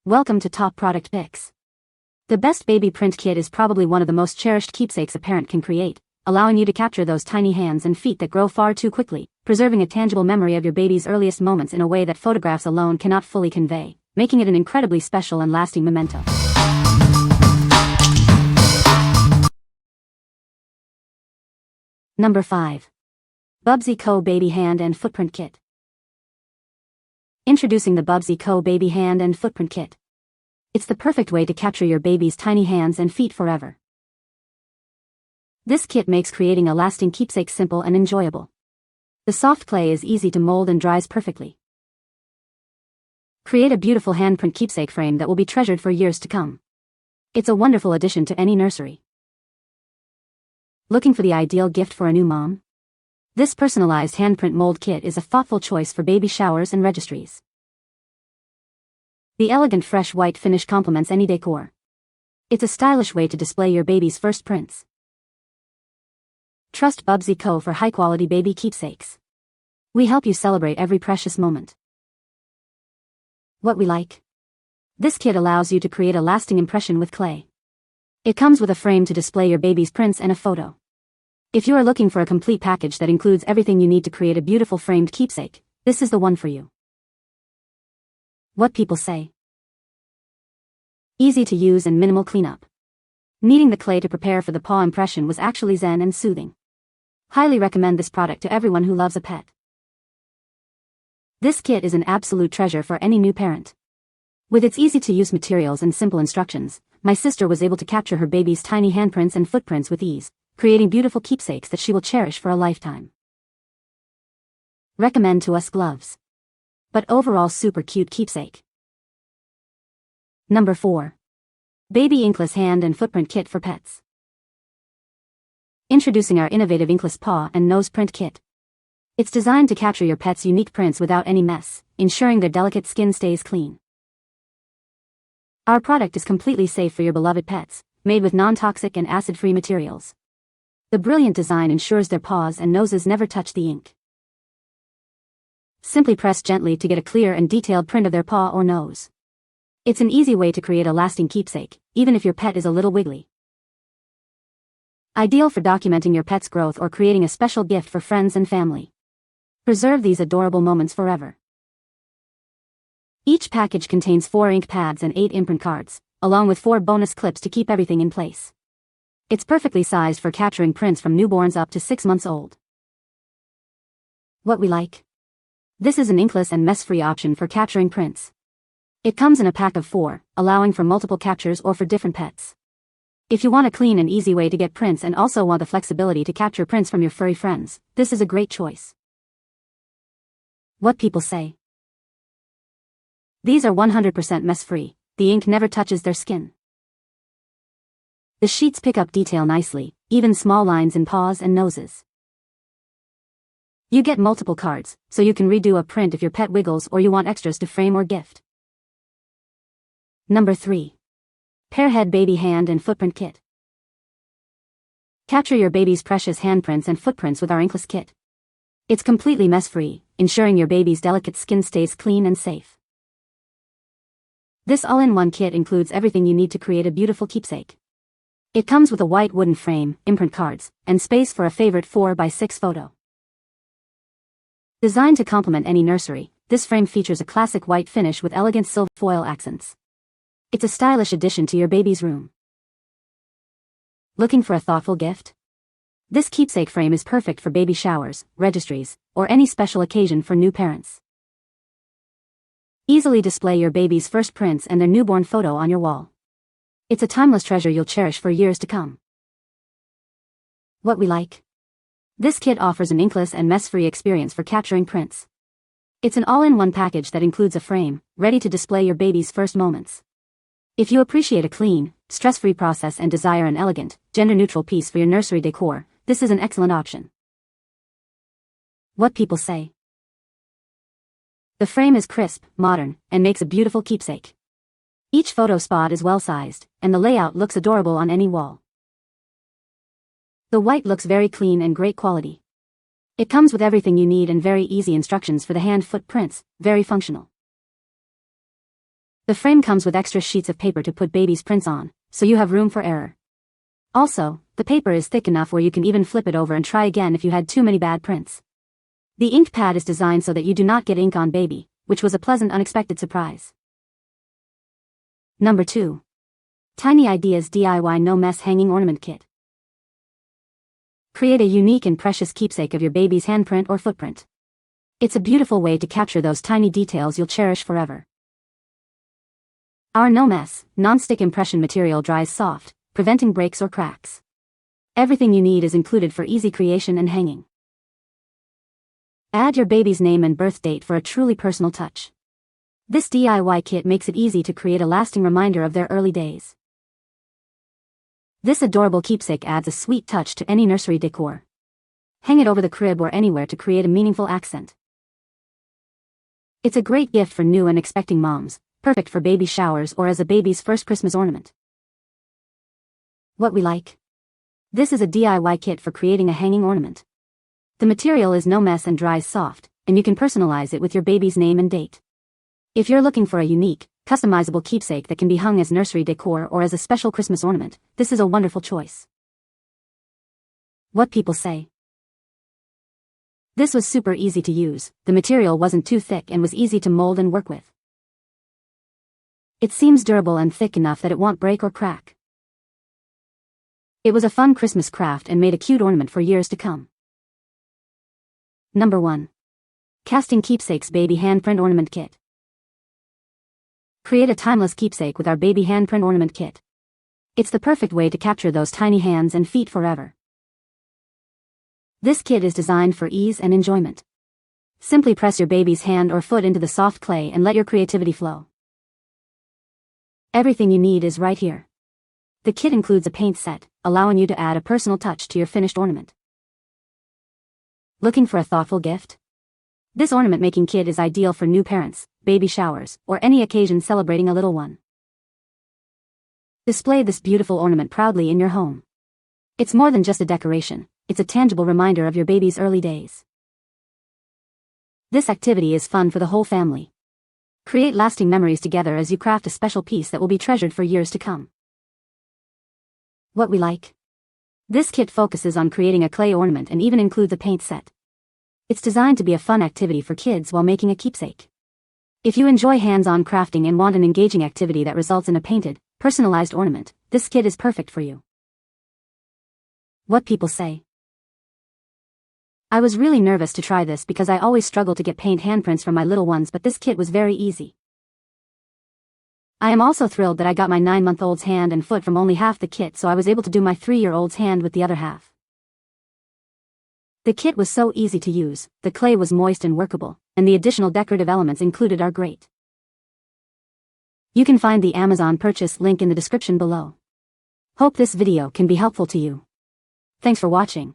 Welcome to Top Product Picks. The best baby print kit is probably one of the most cherished keepsakes a parent can create, allowing you to capture those tiny hands and feet that grow far too quickly, preserving a tangible memory of your baby's earliest moments in a way that photographs alone cannot fully convey, making it an incredibly special and lasting memento. Number 5. Bubzi Co. Baby Hand and Footprint Kit. Introducing the Bubzi Co. Baby Hand and Footprint Kit. It's the perfect way to capture your baby's tiny hands and feet forever. This kit makes creating a lasting keepsake simple and enjoyable. The soft clay is easy to mold and dries perfectly. Create a beautiful handprint keepsake frame that will be treasured for years to come. It's a wonderful addition to any nursery. Looking for the ideal gift for a new mom? This personalized handprint mold kit is a thoughtful choice for baby showers and registries. The elegant fresh white finish complements any decor. It's a stylish way to display your baby's first prints. Trust Bubzi Co. for high-quality baby keepsakes. We help you celebrate every precious moment. What we like? This kit allows you to create a lasting impression with clay. It comes with a frame to display your baby's prints and a photo. If you are looking for a complete package that includes everything you need to create a beautiful framed keepsake, this is the one for you. What people say. Easy to use and minimal cleanup. Kneading the clay to prepare for the paw impression was actually zen and soothing. Highly recommend this product to everyone who loves a pet. This kit is an absolute treasure for any new parent. With its easy-to-use materials and simple instructions, my sister was able to capture her baby's tiny handprints and footprints with ease, creating beautiful keepsakes that she will cherish for a lifetime. Recommend to us gloves. But overall super cute keepsake. Number 4. Baby Inkless Hand and Footprint Kit for Pets. Introducing our innovative Inkless Paw and Nose Print Kit. It's designed to capture your pet's unique prints without any mess, ensuring their delicate skin stays clean. Our product is completely safe for your beloved pets, made with non-toxic and acid-free materials. The brilliant design ensures their paws and noses never touch the ink. Simply press gently to get a clear and detailed print of their paw or nose. It's an easy way to create a lasting keepsake, even if your pet is a little wiggly. Ideal for documenting your pet's growth or creating a special gift for friends and family. Preserve these adorable moments forever. Each package contains 4 ink pads and 8 imprint cards, along with 4 bonus clips to keep everything in place. It's perfectly sized for capturing prints from newborns up to 6 months old. What we like? This is an inkless and mess-free option for capturing prints. It comes in a pack of 4, allowing for multiple captures or for different pets. If you want a clean and easy way to get prints and also want the flexibility to capture prints from your furry friends, this is a great choice. What people say. These are 100% mess-free. The ink never touches their skin. The sheets pick up detail nicely, even small lines in paws and noses. You get multiple cards, so you can redo a print if your pet wiggles or you want extras to frame or gift. Number 3. Pearhead Baby Hand and Footprint Kit. Capture your baby's precious handprints and footprints with our Inkless kit. It's completely mess-free, ensuring your baby's delicate skin stays clean and safe. This all-in-one kit includes everything you need to create a beautiful keepsake. It comes with a white wooden frame, imprint cards, and space for a favorite 4x6 photo. Designed to complement any nursery, this frame features a classic white finish with elegant silver foil accents. It's a stylish addition to your baby's room. Looking for a thoughtful gift? This keepsake frame is perfect for baby showers, registries, or any special occasion for new parents. Easily display your baby's first prints and their newborn photo on your wall. It's a timeless treasure you'll cherish for years to come. What we like? This kit offers an inkless and mess-free experience for capturing prints. It's an all-in-one package that includes a frame, ready to display your baby's first moments. If you appreciate a clean, stress-free process and desire an elegant, gender-neutral piece for your nursery decor, this is an excellent option. What people say. The frame is crisp, modern, and makes a beautiful keepsake. Each photo spot is well-sized, and the layout looks adorable on any wall. The white looks very clean and great quality. It comes with everything you need and very easy instructions for the hand-foot prints, very functional. The frame comes with extra sheets of paper to put baby's prints on, so you have room for error. Also, the paper is thick enough where you can even flip it over and try again if you had too many bad prints. The ink pad is designed so that you do not get ink on baby, which was a pleasant unexpected surprise. Number 2. Tiny Ideas DIY No Mess Hanging Ornament Kit. Create a unique and precious keepsake of your baby's handprint or footprint. It's a beautiful way to capture those tiny details you'll cherish forever. Our no-mess, non-stick impression material dries soft, preventing breaks or cracks. Everything you need is included for easy creation and hanging. Add your baby's name and birth date for a truly personal touch. This DIY kit makes it easy to create a lasting reminder of their early days. This adorable keepsake adds a sweet touch to any nursery decor. Hang it over the crib or anywhere to create a meaningful accent. It's a great gift for new and expecting moms, perfect for baby showers or as a baby's first Christmas ornament. What we like. This is a DIY kit for creating a hanging ornament. The material is no mess and dries soft, and you can personalize it with your baby's name and date. If you're looking for a unique, customizable keepsake that can be hung as nursery decor or as a special Christmas ornament, this is a wonderful choice. What people say. This was super easy to use, the material wasn't too thick and was easy to mold and work with. It seems durable and thick enough that it won't break or crack. It was a fun Christmas craft and made a cute ornament for years to come. Number 1. Casting Keepsakes Baby Handprint Ornament Kit. Create a timeless keepsake with our baby handprint ornament kit. It's the perfect way to capture those tiny hands and feet forever. This kit is designed for ease and enjoyment. Simply press your baby's hand or foot into the soft clay and let your creativity flow. Everything you need is right here. The kit includes a paint set, allowing you to add a personal touch to your finished ornament. Looking for a thoughtful gift? This ornament making kit is ideal for new parents, baby showers, or any occasion celebrating a little one. Display this beautiful ornament proudly in your home. It's more than just a decoration, it's a tangible reminder of your baby's early days. This activity is fun for the whole family. Create lasting memories together as you craft a special piece that will be treasured for years to come. What we like. This kit focuses on creating a clay ornament and even includes a paint set. It's designed to be a fun activity for kids while making a keepsake. If you enjoy hands-on crafting and want an engaging activity that results in a painted, personalized ornament, this kit is perfect for you. What people say. I was really nervous to try this because I always struggle to get paint handprints from my little ones, but this kit was very easy. I am also thrilled that I got my 9-month-old's hand and foot from only half the kit, so I was able to do my 3-year-old's hand with the other half. The kit was so easy to use, the clay was moist and workable, and the additional decorative elements included are great. You can find the Amazon purchase link in the description below. Hope this video can be helpful to you. Thanks for watching.